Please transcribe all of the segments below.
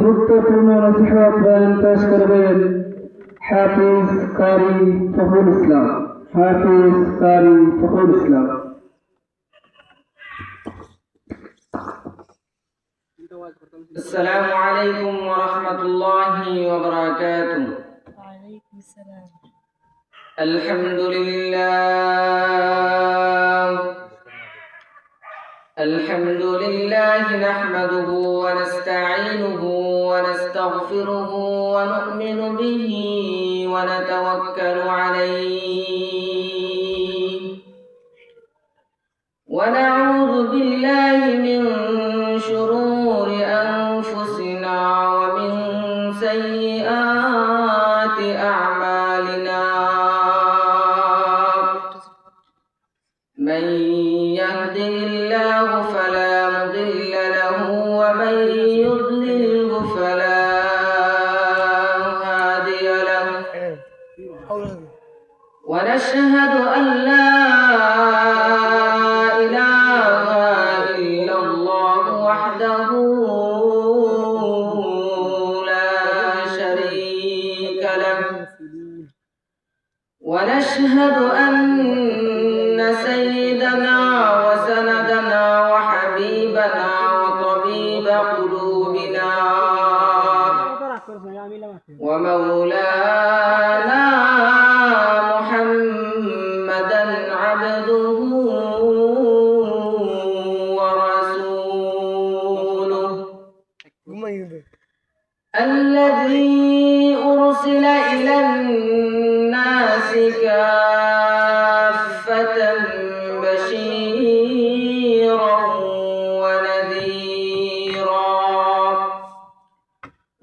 গুরুত্বপূর্ণ নসিহত বয়ান পেশ করবেন হাফিজ কারি ফখরুল ইসলাম। হাফিজ কারি ফখরুল ইসলাম। السلام عليكم ورحمة الله وبركاته. وعليكم السلام. الحمد لله نحمده ونستعينه ونستغفره ونؤمن به ونتوكل عليه ونعوذ بالله من شرور أنفسنا ومن سيئات أعمالنا. من يهده الله فلا مضل له ومن يضلله فلا هادي له. ونشهد أن لا إله إلا الله وحده لا شريك له. ونشهد أن سيدنا وسندنا وحبيبنا وطبيب قلوبنا ومولانا محمدا عبده ورسوله الذي أرسل إلى الناس كافة بشيرا ونذيرا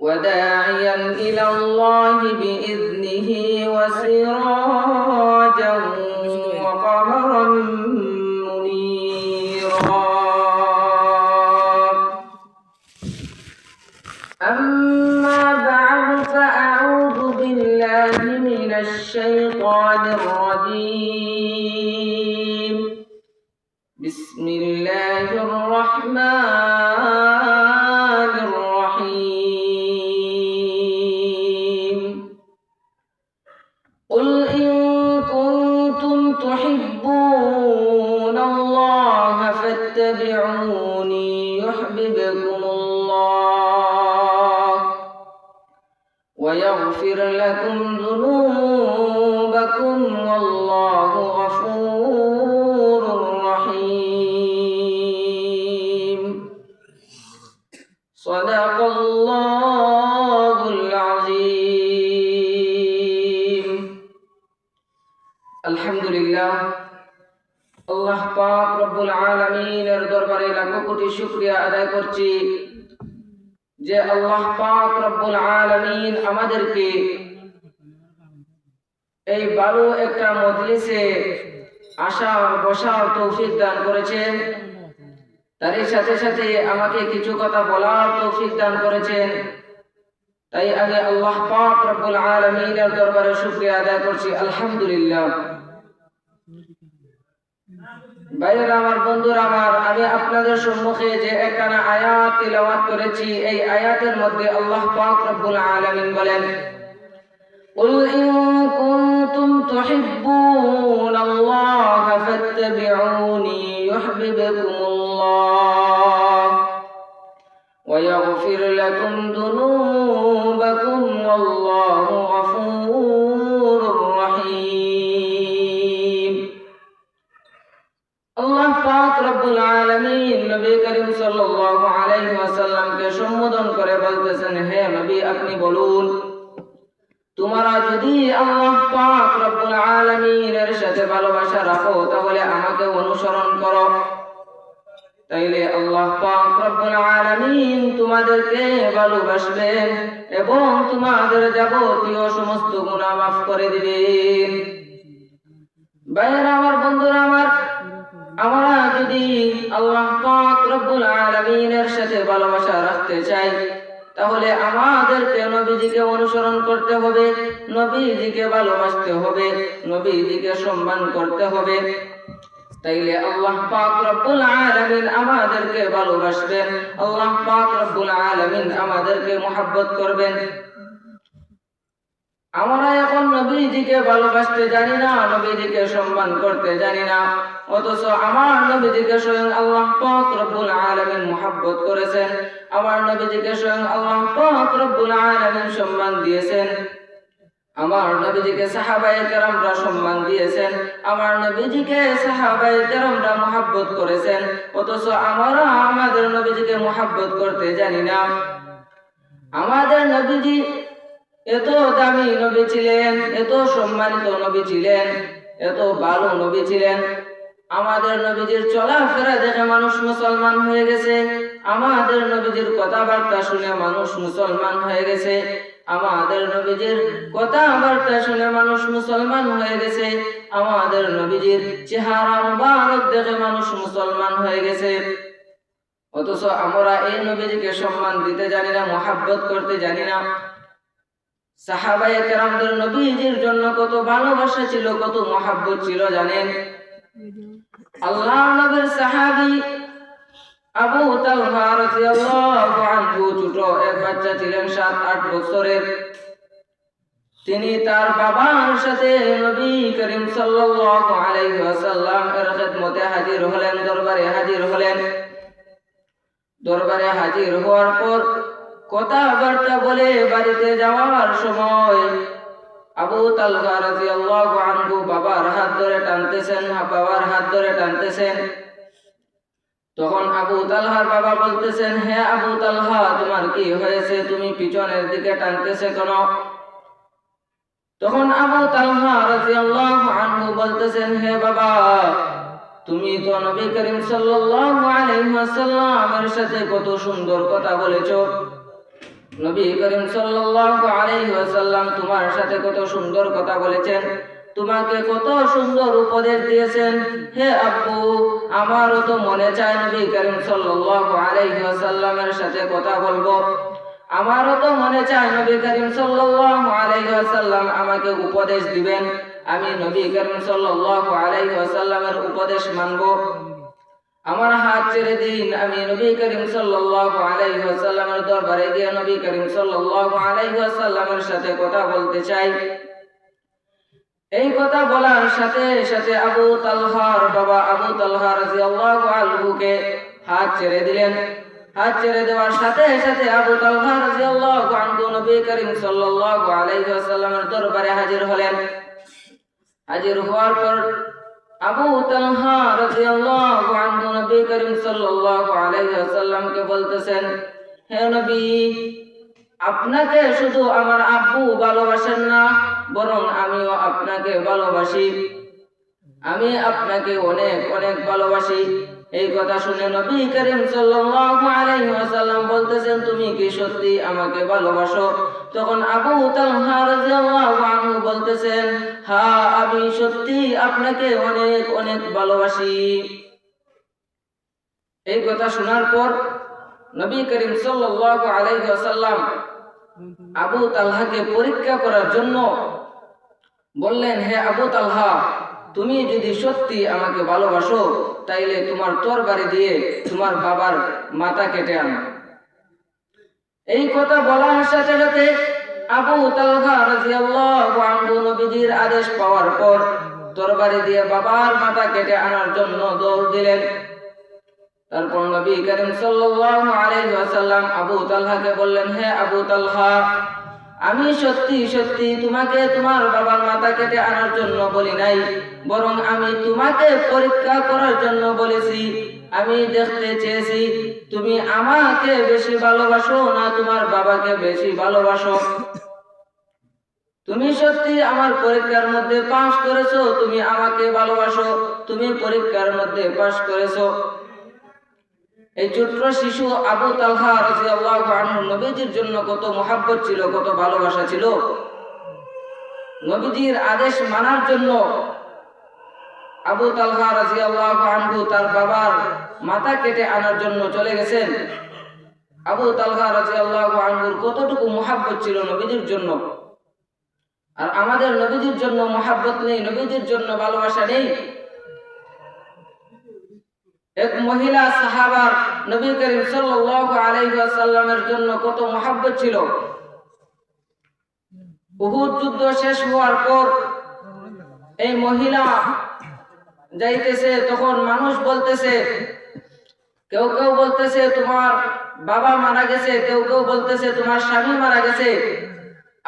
وداعيا إلى الله بإذنه وسراجا وقمرا منيرا. أما بعد فأعوذ بالله من الشيطان الرجيم. بسم الله الرحمن الرحيم. قل إن كنتم تحبون الله فاتبعوني يحببكم الله ويغفر لكم ذنوبكم والله غفور رحيم. صدق الله العظيم. الحمد لله আল্লাহ পাক রব্বুল আলামিনের দরবারে লাখো কোটি শুকরিয়া আদায় করছি যে আল্লাহ পাক রব্বুল আলামিন আমাদেরকে এই ভালো একটা মজলিসে আসার বসার তৌফিক দান করেছেন। তার সাথে সাথে আমাকে কিছু কথা বলার তৌফিক দান করেছেন। তাই আমি আল্লাহ পাক রব্বুল আলামিনের দরবারে শুকরিয়া আদায় করছি। আলহামদুলিল্লাহ। ভাইয়েরা আমার, বন্ধুরা আমার, আমি আপনাদের সম্মুখে যে একখানা আয়াত তিলাওয়াত করেছি, এই আয়াতের মধ্যে আল্লাহ পাক রব্বুল আলামিন বলেন, قل إن كنتم تحبون الله فاتبعوني يحببكم الله ويغفر لكم ذنوبكم والله غفور رحيم. আল্লাহ পাক রব্বুল আলামিন নবী করিম সাল্লাল্লাহু আলাইহি ওয়াসাল্লামকে সম্বোধন করে বলতেছেন, হে নবী, আপনি বলুন, তোমরা যদি আল্লাহ পাক রব্বুল আলামিনের সাথে ভালোবাসা রাখো তাহলে আমাকে অনুসরণ করো। তাইলে আল্লাহ পাক রব্বুল আলামিন তোমাদেরকে ভালোবাসবেন এবং তোমাদের যাবতীয় সমস্ত গুনাহ মাফ করে দিবেন। ভাইয়েরা আমার, বন্ধুরা আমার, আমরা যদি আল্লাহ পাক রব্বুল আলামিনের সাথে ভালোবাসা রাখতে চাই তাহলে আমাদেরকে নবীজিকে অনুসরণ করতে হবে, নবীজিকে ভালোবাসতে হবে, নবীজিকে সম্মান করতে হবে। তাইলে আল্লাহ পাক রব্বুল আলামিন আমাদেরকে ভালোবাসবেন, আল্লাহ পাক রব্বুল আলামিন আমাদেরকে মহব্বত করবেন। আমরা এখন নবীজিকে ভালোবাসতে জানি না, নবীজিকে সম্মান করতে জানি না, অথচ আমার নবীজিকে স্বয়ং আল্লাহ পাক রব্বুল আলামিন মহব্বত করেছেন, আমার নবীজিকে স্বয়ং আল্লাহ পাক রব্বুল আলামিন সম্মান দিয়েছেন, আমার নবীজিকে সাহাবায়ে কেরামরা সম্মান দিয়েছেন, আমার নবীজিকে সাহাবায়ে কেরামরা মহব্বত করেছেন, অথচ আমরা আমাদের নবীজিকে মহব্বত করতে জানি না। আমাদের নবীজি এত দামি নবী ছিলেন, এত সম্মানিত নবী ছিলেন, এত ভালো নবী ছিলেন। আমাদের নবীজির চলাফেরা দেখে মানুষ মুসলমান হয়ে গেছে, আমাদের নবীজির কথাবার্তা শুনে মানুষ মুসলমান হয়ে গেছে, আমাদের নবীজির কথাবার্তা শুনে মানুষ মুসলমান হয়ে গেছে, আমাদের নবীজির চেহারা মুবারক দেখে মানুষ মুসলমান হয়ে গেছে। অথচ আমরা এই নবীজিকে সম্মান দিতে জানি না, মহব্বত করতে জানি না। সাহাবায়ে কেরামদের নবীজির জন্য কত ভালোবাসা ছিল, কত মহব্বত ছিল জানেন? আল্লাহ নবীর সাহাবী আবু তালহা রাদিয়াল্লাহু আনহু ছোট এক বাচ্চা ছিলেন, 7-8 বছরের। তিনি তার বাবার সাথে নবী করিম সাল্লাল্লাহু আলাইহি ওয়াসাল্লাম এর খিদমতে হাজির হলেন, দরবারে হাজির হলেন। দরবারে হাজির হওয়ার পর কথাবার্তা বলে বাড়িতে যাওয়ার সময় আবু তালহা রাদিয়াল্লাহু আনহু বাবার হাত ধরে টানতেছেন, বাবার হাত ধরে টানতেছেন। তখন আবু তালহার বাবা বলতেছেন, হে আবু তালহা, তোমার কি হয়েছে, তুমি পিছনের দিকে টানতেছে কেন? তখন আবু তালহা রাদিয়াল্লাহু আনহু বলতেছেন, হে বাবা, তুমি তো নবী করিম সাল্লাল্লাহু আলাইহি ওয়াসাল্লামের সাথে কত সুন্দর কথা বলেছো, নবী করিম সাল্লাল্লাহু আলাইহি ওয়াসাল্লাম তোমার সাথে কত সুন্দর কথা বলেছেন, তোমাকে কত সুন্দর উপদেশ দিয়েছেন। হে আব্বু, আমারও তো মনে চায় নবী করিম সাল্লাল্লাহু আলাইহি ওয়াসাল্লামের সাথে কথা বলবো, আমারও তো মনে চায় নবী করিম সাল্লাল্লাহু আলাইহি ওয়াসাল্লাম আমাকে উপদেশ দিবেন, আমি নবী করিম সাল্লাল্লাহু আলাইহি ওয়াসাল্লামের উপদেশ মানব। আমার হাত ছেড়ে দিন, আমি নবী করিম সাল্লাল্লাহু আলাইহি ওয়াসাল্লামের দরবারে গিয়ে নবী করিম সাল্লাল্লাহু আলাইহি ওয়াসাল্লামের সাথে কথা বলতে চাই। এই কথা বলার সাথে সাথে আবু তালহার বাবা আবু তালহা রাদিয়াল্লাহু আনহুকে হাত ছেড়ে দিলেন। হাত ছেড়ে দেওয়ার সাথে সাথে আবু তালহা রাদিয়াল্লাহু আনহু নবী করিম সাল্লাল্লাহু আলাইহি ওয়াসাল্লামের দরবারে হাজির হলেন। হাজির হওয়ার পর আবু তালহা রাদিয়াল্লাহু আনহু নবী করিম সাল্লাল্লাহু আলাইহি ওয়াসাল্লামকে বলতেছেন, হে নবী, আপনাকে শুধু আমার আব্বু ভালোবাসেন না, বরং আমিও আপনাকে ভালোবাসি, আমি আপনাকে অনেক অনেক ভালোবাসি। এই কথা শুনে নবী করিম সাল্লাল্লাহু আলাইহি ওয়াসাল্লাম বলতেছেন, তুমি কি সত্যি আমাকে ভালোবাসো? তখন আবু তালহা রাদিয়াল্লাহু আনহু বলতেছেন, হ্যাঁ, আমি সত্যি আপনাকে অনেক অনেক ভালোবাসি। এই কথা শোনার পর নবী করিম সাল্লাল্লাহু আলাইহি ওয়াসাল্লাম আবু তালহাকে পরীক্ষা করার জন্য বললেন, হে আবু তালহা, তুমি যদি সত্যি আমাকে ভালোবাসো তাইলে তোমার তরবারি দিয়ে তোমার বাবার মাথা কেটে আনো। এই কথা বলার সাথে সাথে আবু তালহা রাদিয়াল্লাহু আনহু নবীজির আদেশ পাওয়ার পর তরবারি দিয়ে বাবার মাথা কেটে আনার জন্য দৌড় দিলেন। তারপর নবী করিম সাল্লাল্লাহু আলাইহি ওয়াসাল্লাম আবু তালহাকে বললেন, হে আবু তালহা, আমি সত্যি সত্যি তোমাকে তোমার বাবার মাথা কেটে আনার জন্য বলি নাই, বরং আমি তোমাকে পরীক্ষা করার জন্য বলেছি। আমি দেখতে চেয়েছি তুমি আমাকে বেশি ভালোবাসো না তোমার বাবাকে বেশি ভালোবাসো। তুমি সত্যি আমার পরীক্ষার মধ্যে পাস করেছো, তুমি আমাকে ভালোবাসো, তুমি পরীক্ষার মধ্যে পাস করেছো। এই ছোট্ট শিশু আবু তালহা রাদিয়াল্লাহু আনহু নবীজির জন্য কত মহব্বত ছিল, কত ভালোবাসা ছিল। নবীজির আদেশ মানার জন্য আবু তালহা রাদিয়াল্লাহু আনহু তার বাবার মাথা কেটে আনার জন্য চলে গেছেন। আবু তালহা রাদিয়াল্লাহু আনহুর কতটুকু মহব্বত ছিল নবীজির জন্য। আর আমাদের নবীজির জন্য মহব্বত নেই, নবীজির জন্য ভালোবাসা নেই। এক মহিলা সাহাবার নবী করিম সাল্লাল্লাহু আলাইহি ওয়াসাল্লামের জন্য কত মহব্বত ছিল। উহুদ যুদ্ধ শেষ হওয়ার পর এই মহিলা যাইতেছে, তখন মানুষ বলতেছে, কেউ কেউ বলতেছে তোমার বাবা মারা গেছে, কেউ কেউ বলতেছে তোমার স্বামী মারা গেছে,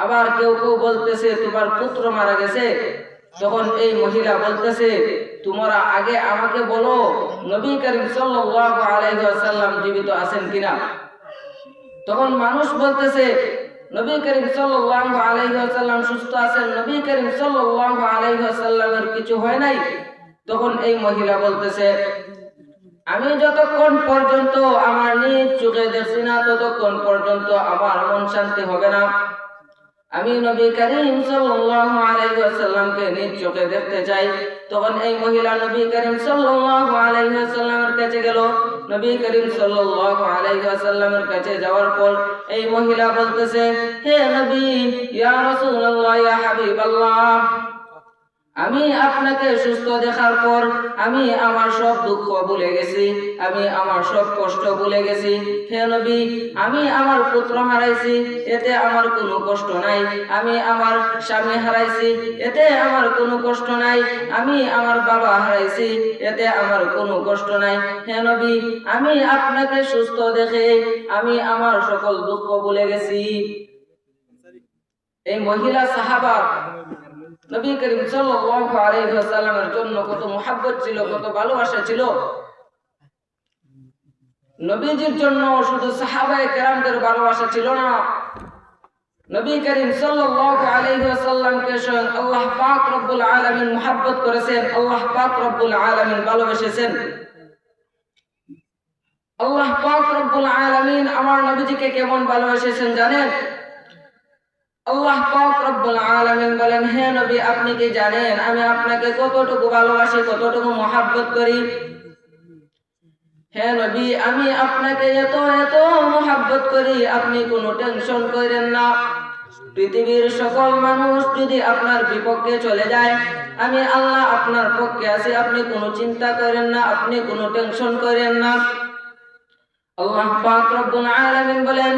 আবার কেউ কেউ বলতেছে তোমার পুত্র মারা গেছে। তখন এই মহিলা বলতেছে, তোমরা আগে আমাকে বলো নবী করিম সাল্লাল্লাহু আলাইহি ওয়াসাল্লাম জীবিত আছেন কিনা। তখন মানুষ বলতেছে নবী করিম সাল্লাল্লাহু আলাইহি ওয়াসাল্লাম সুস্থ আছেন, নবী করিম সাল্লাল্লাহু আলাইহি ওয়াসাল্লামের কিছু হয় নাই। তখন এই মহিলা বলতেছে, আমি যতক্ষণ পর্যন্ত আমার নিজ চোখে দেখছি না ততক্ষণ পর্যন্ত আমার মন শান্তি হবে না। আমি নবী করিম সাল্লাল্লাহু আলাইহি ওয়াসাল্লামকে নিজ চোখে দেখতে চাই। তখন এই মহিলা নবী করিম সাল্লাল্লাহু আলাইহি ওয়াসাল্লামের কাছে গেল। নবী করিম সাল্লাল্লাহু আলাইহি ওয়াসাল্লামের কাছে যাওয়ার পর এই মহিলা বলতেছে, হে নবী, ইয়া রাসূলুল্লাহ, ইয়া হাবিবাল্লাহ, আমি আপনাকে সুস্থ দেখার পর আমি আমার সব দুঃখ ভুলে গেছি, আমি আমার সব কষ্ট ভুলে গেছি। হে নবী, আমি আমার পুত্র হারাইছি, এতে আমার কোনো কষ্ট নাই। আমি আমার স্বামী হারাইছি, এতে আমার কোনো কষ্ট নাই। আমি আমার বাবা হারাইছি, এতে আমার কোনো কষ্ট নাই। হে নবী, আমি আপনাকে সুস্থ দেখে আমি আমার সকল দুঃখ ভুলে গেছি। এই মহিলা সাহাবা নবী করিম সাল্লাল্লাহু আলাইহি ওয়াসাল্লামের জন্য কত মুহাব্বত ছিল, কত ভালোবাসা ছিল। নবীজির জন্য শুধু সাহাবায়ে কেরামদের ভালোবাসা ছিল না, নবী করিম সাল্লাল্লাহু আলাইহি ওয়াসাল্লামকে স্বয়ং আল্লাহ পাক রব্বুল আলামিন মুহাব্বত করেছেন, আল্লাহ পাক রব্বুল আলামিন ভালোবেসেছেন। আল্লাহ পাক রব্বুল আলামিন আমার নবীজিকে কেমন ভালোবেসেছেন জানেন? আল্লাহ পাক রব্বুল আলামিন বলেন, হে নবী, আপনি কি জানেন আমি আপনাকে কতটুকু ভালোবাসি, কতটুকু মহব্বত করি? হে নবী, আমি আপনাকে এত এত মহব্বত করি, আপনি কোনো টেনশন করেন না। পৃথিবীর সকল মানুষ যদি আপনার বিপক্ষে চলে যায়, আমি আল্লাহ আপনার পক্ষে আছি, আপনি কোনো চিন্তা করেন না, আপনি কোনো টেনশন করেন না। আল্লাহ পাক রব্বুল আলামিন বলেন,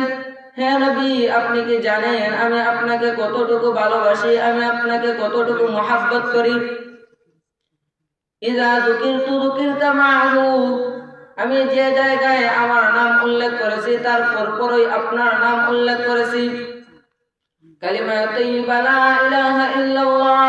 হে নবী, আপনি কি জানেন আমি আপনাকে কতটুকু ভালোবাসি, আমি আপনাকে কতটুকু মহব্বত করি? ইযা যুকিরতু যুকিরতা মা'হু, আমি যে জায়গায় আমার নাম উল্লেখ করেছি তার পরপরই আপনার নাম উল্লেখ করেছি। কালিমা তাইয়্যিবা লা ইলাহা ইল্লাল্লাহ,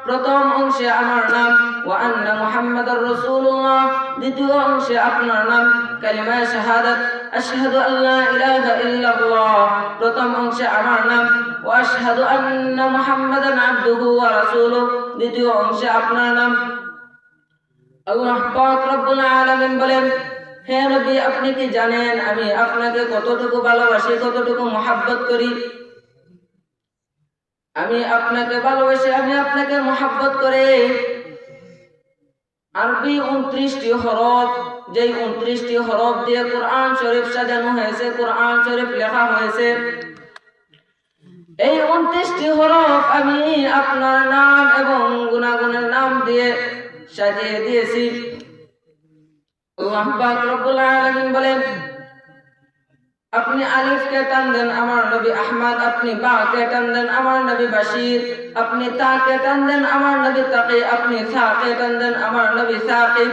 প্রথম অংশে আমার নাম, ওয়া আন্না মুহাম্মাদুর রাসূলুল্লাহ, দ্বিতীয় অংশে আপনার নাম কালিমা শাহাদাত আশহাদু আল্লা ইলাহা ইল্লাল্লাহ, প্রথম অংশে আমার নাম, ওয়া আশহাদু আন্না মুহাম্মাদান আবদুহু ওয়া রাসূলুহু, দ্বিতীয় অংশে আপনার নাম। আল্লাহ পাক রব্বুল আলামিন বলেন, হে নবী, আপনি কি জানেন আমি আপনাকে কতটুকু ভালোবাসি, কতটুকু মহব্বত করি? আমি আপনাকে ভালোবাসি, আমি আপনাকে মহব্বত করে আরবি 29টি হরফ, যেই 29টি হরফ দিয়ে কোরআন শরীফ সাজানো হয়েছে, কোরআন শরীফ লেখা হয়েছে, এই 29টি হরফ আমি আপনার নাম এবং গুণাগুণের নাম দিয়ে সাজিয়ে দিয়েছি। আল্লাহ পাক রব্বুল আলামিন বলেন, আপনি আলিফকে টান দেন আমার নবী আহমদ, আপনি বাকে টান দেন আমার নবী বাশির, আপনি তাকে টান দেন আমার নবী তাকি, আপনি সাকে টান দেন আমার নবী সাকিব,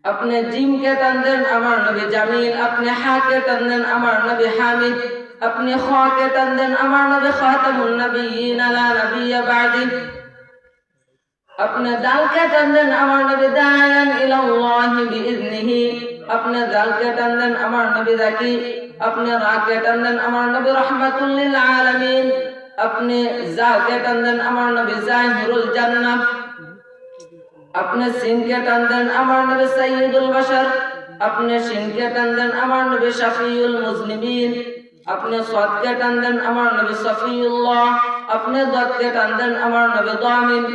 আপনি জিমকে টান দেন আমার নবী জামিল, আপনি হাকে টান দেন আমার নবী হামিদ, আপনি খাকে টান দেন আমার নবী খাতামুন নবিয়্যিন লা নবিয়্যা বা'দি, আপনি দালকে টান দেন আমার নবী দায়ান ইলাল্লাহি বিইذনিহি, আপনি দালকে টান দেন আমার নবী যাকি, আপনি রাকে টান দেন আমার নবী রাহমাতুল লিল আলামিন, আপনি জাকে টান দেন আমার নবী জাহিরুল জান্নাহ, আপনি সিনকে টান দেন আমার নবী সাইয়্যিদুল বাশার, আপনি শিনকে টান দেন আমার নবী শাফিউল মুজনিবিন, আপনি সাদকে টান দেন আমার নবী সফিউল্লাহ, আপনি দাদকে টান দেন আমার নবী দামিন,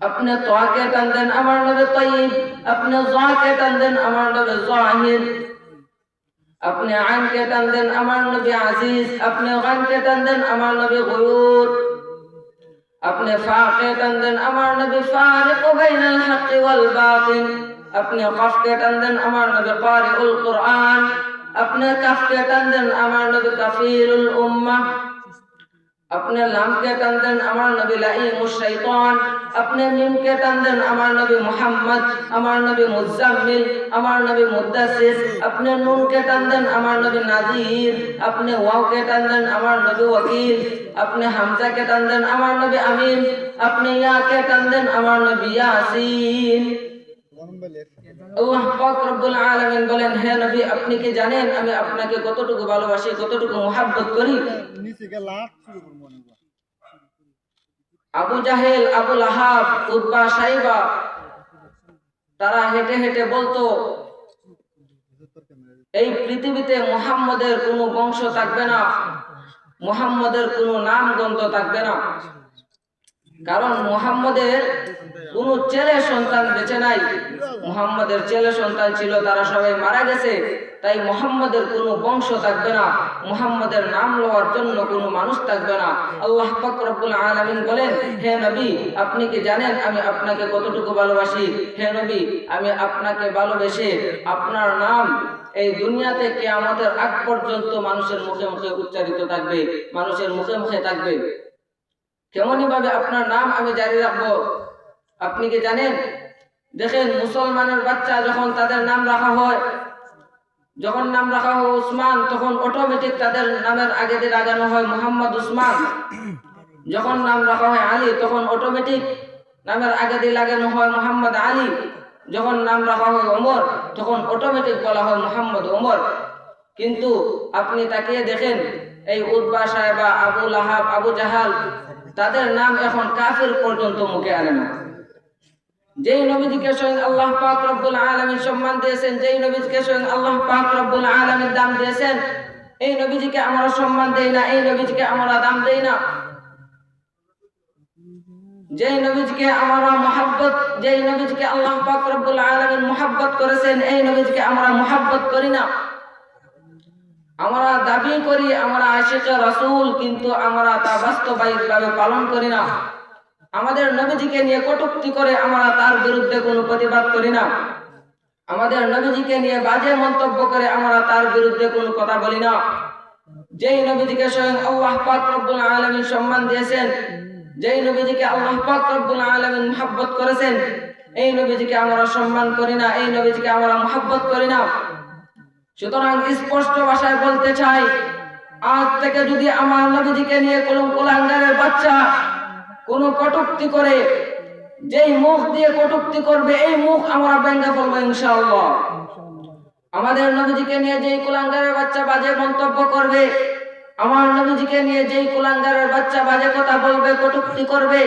अपने तौआ के टंदन अमर नबी तय्यब, अपने ज़ा के टंदन अमर नबी ज़ाहिर, अपने आन के टंदन अमर नबी अजीज, अपने गन के टंदन अमर नबी गुयूर, अपने फा के टंदन अमर नबी फारिक़ बैनल हक़्क़ि वल बातिल, আপনি কফকে টান দেন আমার নবী কারিউল কুরআন, আপনি কাফকে টান দেন আমার নবী কাফিরুল উম্মাহ, আপনি লামকে টান দেন আমার নবী লাঈমুশ শাইতান, আপনি মিমকে টান দেন আমার নবী মুহাম্মদ, আমার নবী মুজাম্মিল, আমার নবী মুদ্দাসির, আপনি নুনকে টান দেন আমার নবী নাযির, আপনি ওয়াওকে টান দেন আমার নবী ওয়াকিল, আপনি হামজাকে টান দেন আমার নবী আমিন, আপনি ইয়াকে টান দেন আমার নবী ইয়াসিন। আল্লাহ পাক রব্বুল আলামিন বলেন, হে নবী আপনি কি জানেন আমি আপনাকে কতটুকু ভালোবাসি, কতটুকু মুহাব্বত করি? আবু জাহেল, আবু লাহাব, উতবা, সাইবা তারা হেঁটে হেঁটে বলতো এই পৃথিবীতে মুহাম্মদের কোনো বংশ থাকবে না, মুহাম্মদের কোনো নাম গন্ধ থাকবে না, কারণ মুহাম্মদের কোনো ছেলে সন্তান বেঁচে নাই। মুহাম্মদের ছেলে সন্তান ছিল, তারা সবাই মারা গেছে, তাই মুহাম্মদের কোনো বংশ থাকবে না, মুহাম্মদের নাম লওয়ার জন্য কোনো মানুষ থাকবে না। আল্লাহ পাক রব্বুল আলামিন বলেন, হে নবী আপনি কি জানেন আমি আপনাকে কতটুকু ভালোবাসি? হে নবী আমি আপনাকে ভালোবেসে আপনার নাম এই দুনিয়াতে কিয়ামতের আগ পর্যন্ত মানুষের মুখে মুখে উচ্চারিত থাকবে, মানুষের মুখে মুখে থাকবে। কেমনই ভাবে আপনার নাম আমি জারি রাখবো আপনি কি জানেন? দেখেন মুসলমানের বাচ্চা যখন তাদের নাম রাখা হয়, যখন নাম রাখা হয় উসমান, তখন অটোমেটিক তাদের নামের আগে দিয়ে লাগানো হয় মোহাম্মদ উসমান। যখন নাম রাখা হয় আলী, তখন অটোমেটিক নামের আগে দিয়ে লাগানো হয় মোহাম্মদ আলী। যখন নাম রাখা হয় ওমর, তখন অটোমেটিক বলা হয় মোহাম্মদ ওমর। কিন্তু আপনি তাকিয়ে দেখেন এই উতবা, সাইবা, আবু লাহাব, আবু জাহাল তাদের নাম এখন কাফির পর্যন্ত মুখে আনে না। যেই নবীজিকে স্বয়ং আল্লাহ পাক রব্বুল আলামিন সম্মান দিয়েছেন, যেই নবীজিকে স্বয়ং আল্লাহ পাক রব্বুল আলামিন দাম দিয়েছেন, এই নবীজিকে আমরা সম্মান দেই না, এই নবীজিকে আমরা দাম দেই না। যেই নবীজিকে আমরা মুহাব্বত, যেই নবীজিকে আল্লাহ পাক রব্বুল আলামিন মুহাব্বত করেছেন, এই নবীজিকে আমরা মুহাব্বত করি না। আমরা দাবি করি আমরা আশিকে রাসূল, কিন্তু আমরা তা বাস্তবায়িতভাবে পালন করি না। আমাদের নবীজিকে নিয়ে কটূক্তি করে আমরা তার বিরুদ্ধে কোনো প্রতিবাদ করি না। আমাদের নবীজিকে নিয়ে বাজে মন্তব্য করে আমরা তার বিরুদ্ধে কোনো কথা বলি না। যেই নবীজিকে স্বয়ং আল্লাহ পাক রব্বুল আলামিন সম্মান দিয়েছেন, যেই নবীজিকে আল্লাহ পাক রব্বুল আলামিন মুহাব্বত করেছেন, এই নবীজিকে আমরা সম্মান করি না, এই নবীজিকে আমরা মুহাব্বত করি না। সুতরাং স্পষ্ট ভাষায় বলতে চাই, আজ থেকে যদি আমার নবীজিকে নিয়ে কোনো কুলাঙ্গারের বাচ্চা কোনো কটূক্তি করে, যেই মুখ দিয়ে কটূক্তি করবে এই মুখ আমরা ভেঙে ফেলবো ইনশাআল্লাহ। আমাদের নবীজিকে নিয়ে যেই কুলাঙ্গারের বাচ্চা বাজে মন্তব্য করবে, আমার নবীজিকে নিয়ে যেই কুলাঙ্গারের বাচ্চা বাজে কথা বলবে, কটূক্তি করবে,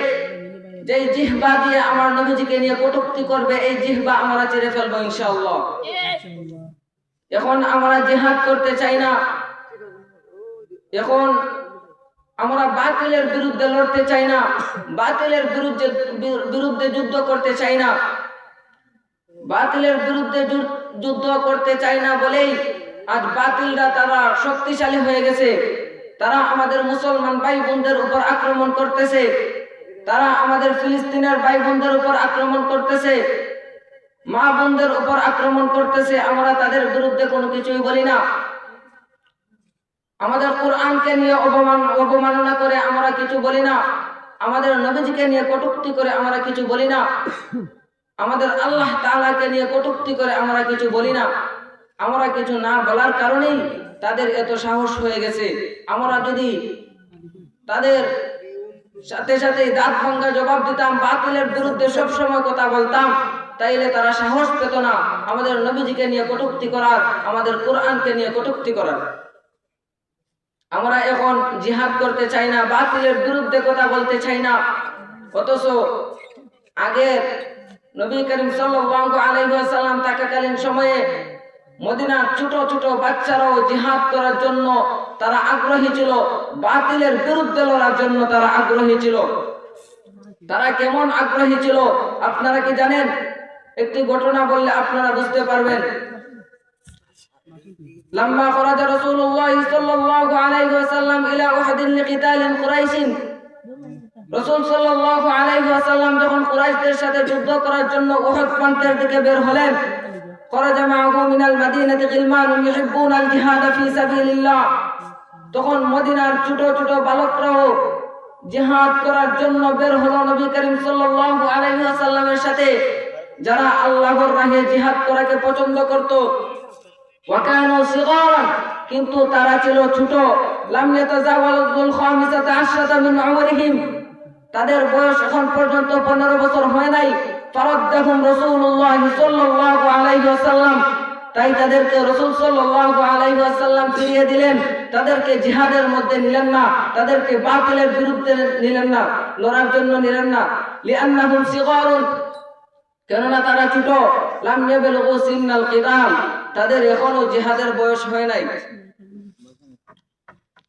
যেই জিহ্বা দিয়ে আমার নবীজিকে নিয়ে কটূক্তি করবে, এই জিহ্বা আমরা চিরে ফেলবো ইনশাআল্লাহ। এখন আমরা জিহাদ করতে চাই না, এখন আমরা বাতিলের বিরুদ্ধে লড়তে চাই না, বাতিলের বিরুদ্ধে যুদ্ধ করতে চাই না, বাতিলের বিরুদ্ধে যুদ্ধ করতে চাই না বলেই আজ বাতিলরা তারা শক্তিশালী হয়ে গেছে। তারা আমাদের মুসলমান ভাই বোনদের উপর আক্রমণ করতেছে, তারা আমাদের ফিলিস্তিনের ভাই বোনদের উপর আক্রমণ করতেছে, মা বোনদের উপর আক্রমণ করতেছে। আমরা তাদের বিরুদ্ধে কোনো কিছুই বলি না। আমাদের কোরআনকে নিয়ে অবমাননা করে আমরা কিছু বলি না, আমাদের নবীজিকে নিয়ে কটূক্তি করে আমরা কিছু বলি না, আমাদের আল্লাহ তাআলাকে নিয়ে কটূক্তি করে আমরা কিছু বলি না। আমরা কিছু না বলার কারণেই তাদের এত সাহস হয়ে গেছে। আমরা যদি তাদের সাথে সাথে দাঁত ভাঙ্গা জবাব দিতাম, বাতিলের বিরুদ্ধে সব সময় কথা বলতাম, তাইলে তারা সাহস পেত না আমাদের নবীজিকে নিয়ে কটূক্তি করার, আমাদের কোরআনকে নিয়ে কটূক্তি করার। আমরা এখন জিহাদ করতে চাই না, বাতিলের বিরুদ্ধে কথা বলতে চাই না। অথচ আগে নবী করিম সাল্লাল্লাহু আলাইহি ওয়াসাল্লাম থাকাকালীন সময়ে মদিনার ছোট ছোট বাচ্চারাও জিহাদ করার জন্য তারা আগ্রহী ছিল, বাতিলের বিরুদ্ধে লড়ার জন্য তারা আগ্রহী ছিল। তারা কেমন আগ্রহী ছিল আপনারা কি জানেন? একটি ঘটনা বললে আপনারা বুঝতে পারবেন। لما خرج رسول الله صلى الله عليه وسلم إلى أحد لقتال قريش রাসূল সাল্লাল্লাহু আলাইহি ওয়াসাল্লাম যখন কুরাইশদের সাথে যুদ্ধ করার জন্য উহুদ প্রান্তের দিকে বের হলেন, খরাজা মাআহু মিনাল মাদিনাতি গিলমানুন ইউহিব্বুনাল জিহাদ ফি সাবিলিল্লাহ, তখন মদিনার ছোট ছোট বালকরাও জিহাদ করার জন্য বের হলো নবী করিম সাল্লাল্লাহু আলাইহি ওয়াসাল্লামের সাথে, যারা আল্লাহর রাহে জিহাদ করাকে পছন্দ করত। ওয়া কানু সিগারান, কিন্তু তারা ছিল ছোট। লাম ইয়াতাজাওয়াজুল খামিসাতা আশরাতা মিন উমরিহিম, তাদের বয়স এখন পর্যন্ত 15 বছর হয় নাই। ফারাদ্দাহুম রাসূলুল্লাহ সাল্লাল্লাহু আলাইহি ওয়াসাল্লাম, তাই তাদেরকে রাসূল সাল্লাল্লাহু আলাইহি ওয়াসাল্লাম ফিরিয়ে দিলেন। তাদেরকে জিহাদের মধ্যে নিলেন না, তাদেরকে বাতিলের বিরুদ্ধে নিলেন না, লড়ার জন্য নিলেন না। লিআন্নাহুম সিগারুন, কেননা তারা ছোট। লাম ইয়াবলুগু সিন্নাল কিতাল, তাদের এখনো জিহাদের বয়স হয় নাই,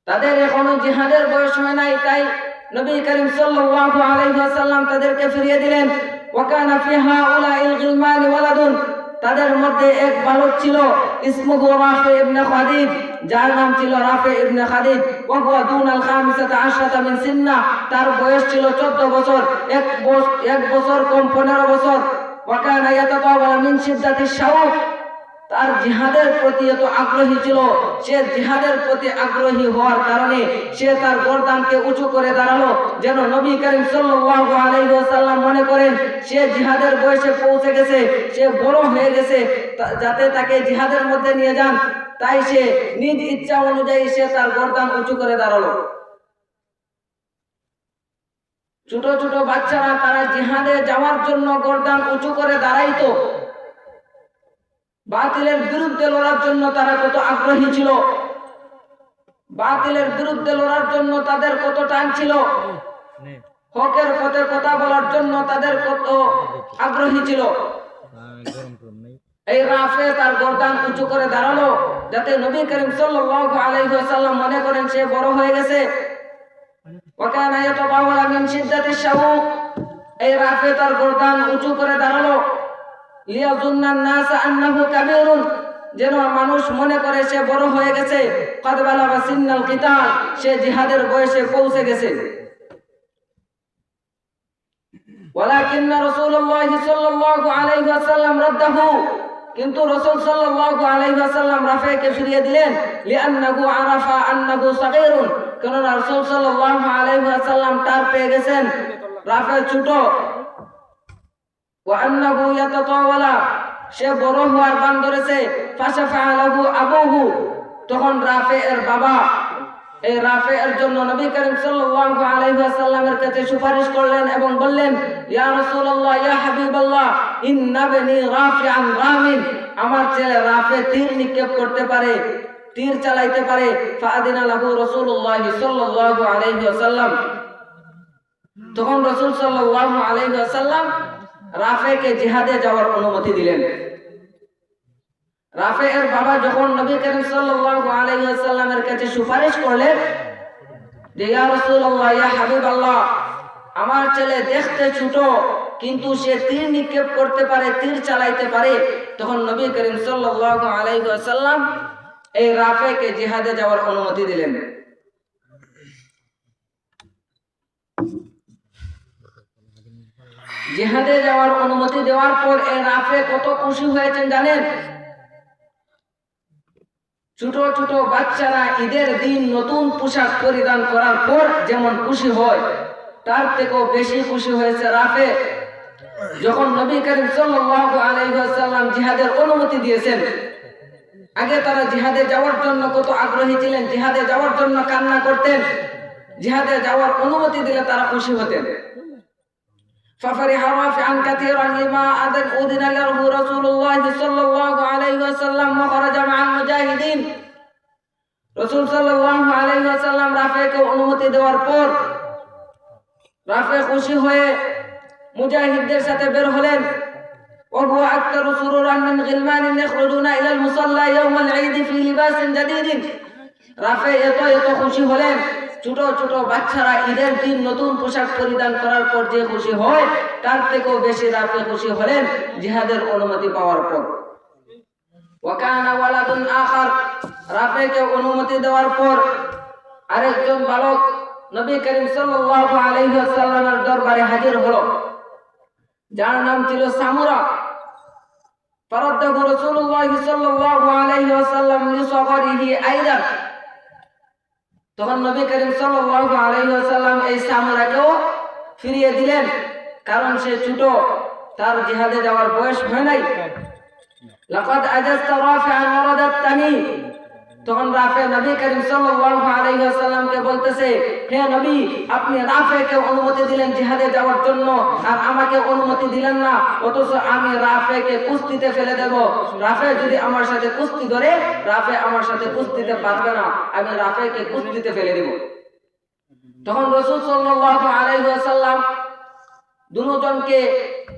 তাদের এখনো জিহাদের বয়স হয় নাই। তাই নবী করিম সাল্লাল্লাহু আলাইহি ওয়াসাল্লাম তাদেরকে ফিরিয়ে দিলেন। ওয়া কানা ফি হাউলাইল গিলমানি ওয়ালাদুন, তাদের মধ্যে এক বালক ছিল, ইসমুহু রাফি ইবনে খাদিজ, যার নাম ছিল রাফি ইবনে খাদিজ। ওয়া হুয়া দুনাল খামিসাতা আশরাতা মিন সিন্না, তার বয়স ছিল 14 বছর, এক বছর কম 15 বছর। ওয়া কানা ইয়াতাতাওয়ালা মিন শিদ্দাতিশ শাউক, তার জিহাদের প্রতি এত আগ্রহী ছিল, সে জিহাদের প্রতি আগ্রহী হওয়ার কারণে সে তার গর্দানকে উঁচু করে দাঁড়ালো, যেন নবী করিম সাল্লাল্লাহু আলাইহি ওয়াসাল্লাম মনে করেন সে জিহাদের বয়সে পৌঁছে গেছে, সে বড় হয়ে গেছে, যাতে তাকে জিহাদের মধ্যে নিয়ে যান। তাই সে নিজ ইচ্ছা অনুযায়ী সে তার গর্দান উঁচু করে দাঁড়ালো। ছোট ছোট বাচ্চারা তারা জিহাদে যাওয়ার জন্য গর্দান উঁচু করে দাঁড়াইতো, বাতিলের বিরুদ্ধে লড়ার জন্য তারা কত আগ্রহী ছিল, বাতিলের বিরুদ্ধে লড়ার জন্য তাদের কত টান ছিল, হকের পথে কথা বলার জন্য তাদের কত আগ্রহী ছিল। এই রাফে তার গর্দান উঁচু করে দাঁড়ালো, যাতে নবী করিম সাল্লাল্লাহু আলাইহি ওয়াসাল্লাম মনে করেন সে বড় হয়ে গেছে। ওয়া কানা ইয়াতাবাওয়ালা মিন শিদ্দাতিশ শাউক, এই রাফে তার গর্দান উঁচু করে দাঁড়ালো। লিয়াযুন্নান নাস আন্নাহু কাবীরুন, যেন মানুষ মনে করে সে বড় হয়ে গেছে। ক্বাদ বালাগা সিন্নাল কিতাল, সে জিহাদের বয়সে পৌঁছে গেছে। ওয়ালাকিন্না রাসূলুল্লাহ সাল্লাল্লাহু আলাইহি ওয়াসাল্লাম রাদ্দাহু, কিন্তু রাসূল সাল্লাল্লাহু আলাইহি ওয়াসাল্লাম রাফেকে ফিরিয়ে দিলেন। লিআন্নাহু আরাফা আন্নাহু সাগীরুন, কারণ রাসূল সাল্লাল্লাহু আলাইহি ওয়াসাল্লাম তার পেয়ে গেছেন রাফে ছোট। ওয়া আন্নাহু ইয়াতাতাওয়ালা, সে বড় হওয়ার বান ধরেছে। ফাশাফা লাহু আবুহু, তখন রাফে এর বাবা এই রাফে এর জন্য নবী করিম সাল্লাল্লাহু আলাইহি ওয়াসাল্লামের কাছে সুপারিশ করলেন এবং বললেন, ইয়া রাসূলুল্লাহ, ইয়া হাবিবাল্লাহ, ইন্না বনি রাফিআন রামিন, আমার ছেলে রাফে তীর নিক্ষেপ করতে পারে, তীর চালাইতে পারে। ফাআদিনা লাহু রাসূলুল্লাহ সাল্লাল্লাহু আলাইহি ওয়াসাল্লাম, তখন রাসূল সাল্লাল্লাহু আলাইহি ওয়াসাল্লাম রাফেকে জিহাদে যাওয়ার অনুমতি দিলেন। রাফে এর বাবা যখন নবী করিম সাল্লাল্লাহু আলাইহি ওয়াসাল্লামের কাছে সুপারিশ করলেন যে ইয়া রাসূলুল্লাহ, ইয়া হাবিবাল্লাহ, আমার ছেলে দেখতে ছোট কিন্তু সে তীর নিক্ষেপ করতে পারে, তীর চালাইতে পারে, তখন নবী করিম সাল্লাল্লাহু আলাইহি ওয়াসাল্লাম এই রাফেকে জিহাদে যাওয়ার অনুমতি দিলেন। জিহাদে যাওয়ার অনুমতি দেওয়ার পর এই রাফে কত খুশি হয়েছেন জানেন? ছোট ছোট বাচ্চারা ঈদের দিন নতুন পোশাক পরিধান করার পর যেমন খুশি হয়, তার থেকেও বেশি খুশি হয়েছে রাফে যখন নবী করিম সাল্লাল্লাহু আলাইহি ওয়াসাল্লাম জিহাদের অনুমতি দিয়েছেন। আগে তারা জিহাদে যাওয়ার জন্য কত আগ্রহী ছিলেন, জিহাদে যাওয়ার জন্য কান্না করতেন, জিহাদে যাওয়ার অনুমতি দিলে তারা খুশি হতেন। ففرح رافعا كثيرا لما أذن له رسول الله صلى الله عليه وسلم وخرج مع المجاهدين। রাসূল সাল্লাল্লাহু আলাইহি ওয়াসাল্লাম রাফেকে অনুমতি দেওয়ার পর রাফে খুশি হয়ে মুজাহিদদের সাথে বের হলেন। وهو أكثر سرورا من غلمان يخرجون إلى المصلى يوم العيد في لباس جديد। রাফে এত খুশি হলেন, ছোট ছোট বাচ্চারা ঈদের দিন নতুন পোশাক পরিধান করার পর যে খুশি হয়, তার থেকেও বেশি রাফে খুশি হলেন জিহাদের অনুমতি পাওয়ার পর। ওয়াকানা ওয়ালাদুন আখার, রাফেকে অনুমতি দেওয়ার পর আরেকজন বালক নবী করিম সাল্লাল্লাহু আলাইহি ওয়াসাল্লামের দরবারে হাজির হলো, যার নাম ছিল সামুরা। ফারাদ্দাহু রাসূলুল্লাহ সাল্লাল্লাহু আলাইহি ওয়াসাল্লাম লিসাগরিহি আইদান। তখন নবী করিম সাল্লাল্লাহু আলাইহি ওয়াসাল্লাম এই সামুরাকেও ফিরিয়ে দিলেন, কারণ সে ছোট, তার জিহাদে যাওয়ার বয়স হয় নাই। লাকাদ আজাজতা রাফিআন ওয়ারাদাত তামিম। তখন রাফি নবী করিম সাল্লাল্লাহু আলাইহি ওয়াসাল্লামকে বলতেছে, হে নবী, আপনি রাফিকে অনুমতি দিলেন জিহাদে যাওয়ার জন্য, আর আমাকে অনুমতি দিলেন না, অথচ আমি রাফিকে কুস্তিতে ফেলে দেব। রাফি যদি আমার সাথে কুস্তি করে, রাফি আমার সাথে কুস্তিতে পারবে না, আমি রাফিকে কুস্তিতে ফেলে দেব। তখন রাসূল সাল্লাল্লাহু আলাইহি ওয়াসাল্লাম দুজনকে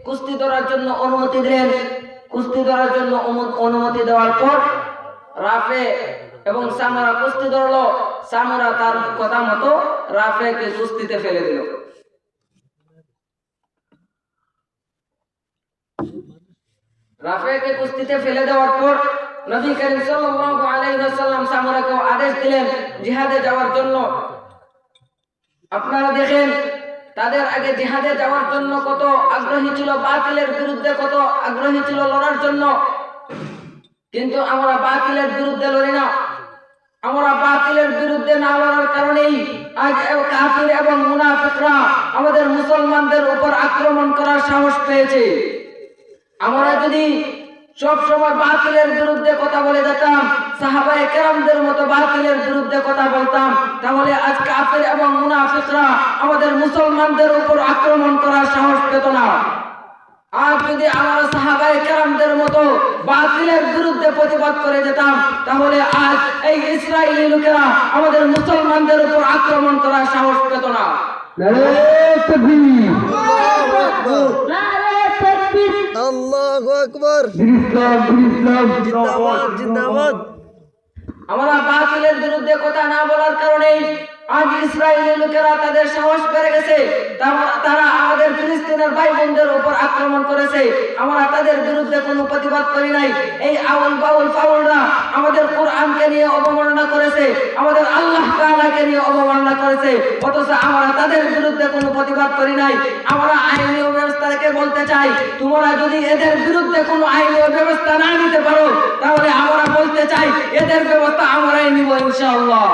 কুস্তি ধরার জন্য অনুমতি দিলেন। কুস্তি ধরার জন্য অনুমতি দেওয়ার পর রাফি এবং সামুরা কুস্তি ধরলো। সামুরা তার কথা মতো রাফিকে কুস্তিতে ফেলে দিল। রাফিকে কুস্তিতে ফেলে দেওয়ার পর নবী করিম সাল্লাল্লাহু আলাইহি ওয়াসাল্লাম সামুরাকে আদেশ দিলেন জিহাদে যাওয়ার জন্য। আপনারা দেখেন, তাদের আগে জিহাদে যাওয়ার জন্য কত আগ্রহী ছিল, বাতিলের বিরুদ্ধে কত আগ্রহী ছিল লড়ার জন্য। কিন্তু আমরা বাতিলের বিরুদ্ধে লড়ি না। আমরা বাতিলের বিরুদ্ধে না লড়ার কারণেই আজ কাফির এবং মুনাফিকরা আমাদের মুসলমানদের উপর আক্রমণ করার সাহস পেয়েছে। আমরা যদি সব সময় বাতিলের বিরুদ্ধে কথা বলে যেতাম, সাহাবায়ে কেরামদের মতো বাতিলের বিরুদ্ধে কথা বলতাম, তাহলে আজ কাফির এবং মুনাফিকরা আমাদের মুসলমানদের উপর আক্রমণ করার সাহস পেত না। আজ যদি আমরা সাহাবায়ে কেরামদের মতো বাতিলের বিরুদ্ধে প্রতিবাদ করে যেতাম, তাহলে আজ এই ইসরায়েলি লোকেরা আমাদের মুসলমানদের উপর আক্রমণ করার সাহস পেত না। নারে তাকবীর, আল্লাহু আকবার। ইসলাম ইসলাম জিন্দাবাদ জিন্দাবাদ। আমরা বাতিলের বিরুদ্ধে কথা না বলার কারণে আজ ইসরায়েলি লোকেরা তাদের সাহস বেড়ে গেছে। তারা আমাদের ফিলিস্তিনের ভাই বোনদের উপর আক্রমণ করেছে, আমরা তাদের বিরুদ্ধে কোনো প্রতিবাদ করি নাই। এই আউল বাউল ফাউলরা আমাদের কোরআনকে নিয়ে অবমাননা করেছে, আমাদের আল্লাহ তাআলাকে নিয়ে অবমাননা করেছে, অথচ আমরা তাদের বিরুদ্ধে কোনো প্রতিবাদ করি নাই। আমরা আইনি ব্যবস্থাকে বলতে চাই, তোমরা যদি এদের বিরুদ্ধে কোনো আইনি ব্যবস্থা না নিতে পারো, তাহলে আমরা বলতে চাই এদের ব্যবস্থা আমরাই নিব ইনশাআল্লাহ।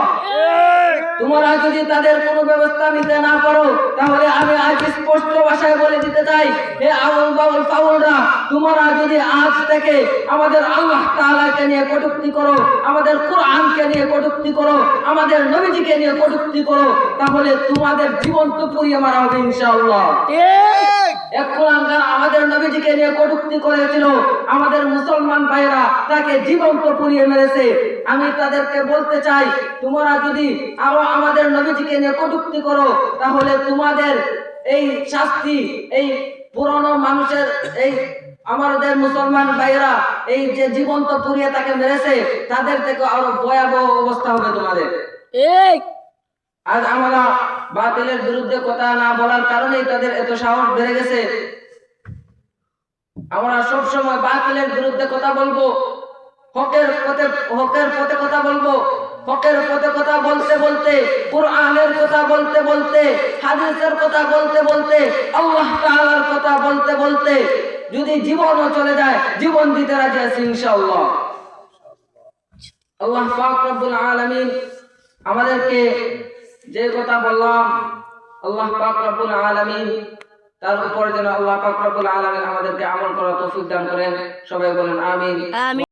তোমরা যদি তাদের কোনো ব্যবস্থা নিতে না পারো, তাহলে আমি আজ স্পষ্ট ভাষায় বলে দিতে চাই, হে আউল বাউল ফাউলরা, তোমরা যদি আজ থেকে আমাদের আল্লাহ তাআলাকে নিয়ে কটূক্তি করো, আমাদের কোরআনকে নিয়ে কটূক্তি করো, আমাদের নবীজিকে নিয়ে কটূক্তি করো, তাহলে তোমাদের জীবন তো পুড়িয়ে মারা হবে ইনশাআল্লাহ। এক কুলাঙ্গার আমাদের নবীজিকে নিয়ে কটূক্তি করেছিল, আমাদের মুসলমান ভাইরা তাকে জীবন্ত পুড়িয়ে মেরেছে। আমি তাদেরকে বলতে চাই, তোমরা যদি আরো আমাদের নবীজিকে নিয়ে কটূক্তি করো, তাহলে তোমাদের এই শাস্তি, এই পুরনো মানুষের, এই আমাদের মুসলমান ভাইরা এই যে জীবন্ত পুড়িয়ে তাকে মেরেছে, তাদের থেকে আরো ভয়াবহ অবস্থা হবে তোমাদের। আজ আমরা বাতিলের বিরুদ্ধে কথা না বলার কারণেই তাদের এত সাহস বেড়ে গেছে। আমরা সব সময় বাতিলের বিরুদ্ধে কথা বলবো, হকের পথে কথা বলবো। হকের পথে কথা বলতে বলতে, কোরআনের কথা বলতে বলতে, হাদিসের কথা বলতে বলতে, আল্লাহ তাআলার কথা বলতে বলতে যদি জীবনও চলে যায়, জীবন দিতে রাজি আছি ইনশাআল্লাহ। আল্লাহ পাক রব্বুল আলামিন আমাদেরকে যে কথা বললাম, আল্লাহ পাক রব্বুল আলামিন তার উপর যেন আল্লাহ পাক রব্বুল আলামিন আমাদেরকে আমল করার তৌফিক দান করেন। সবাই বলেন আমিন।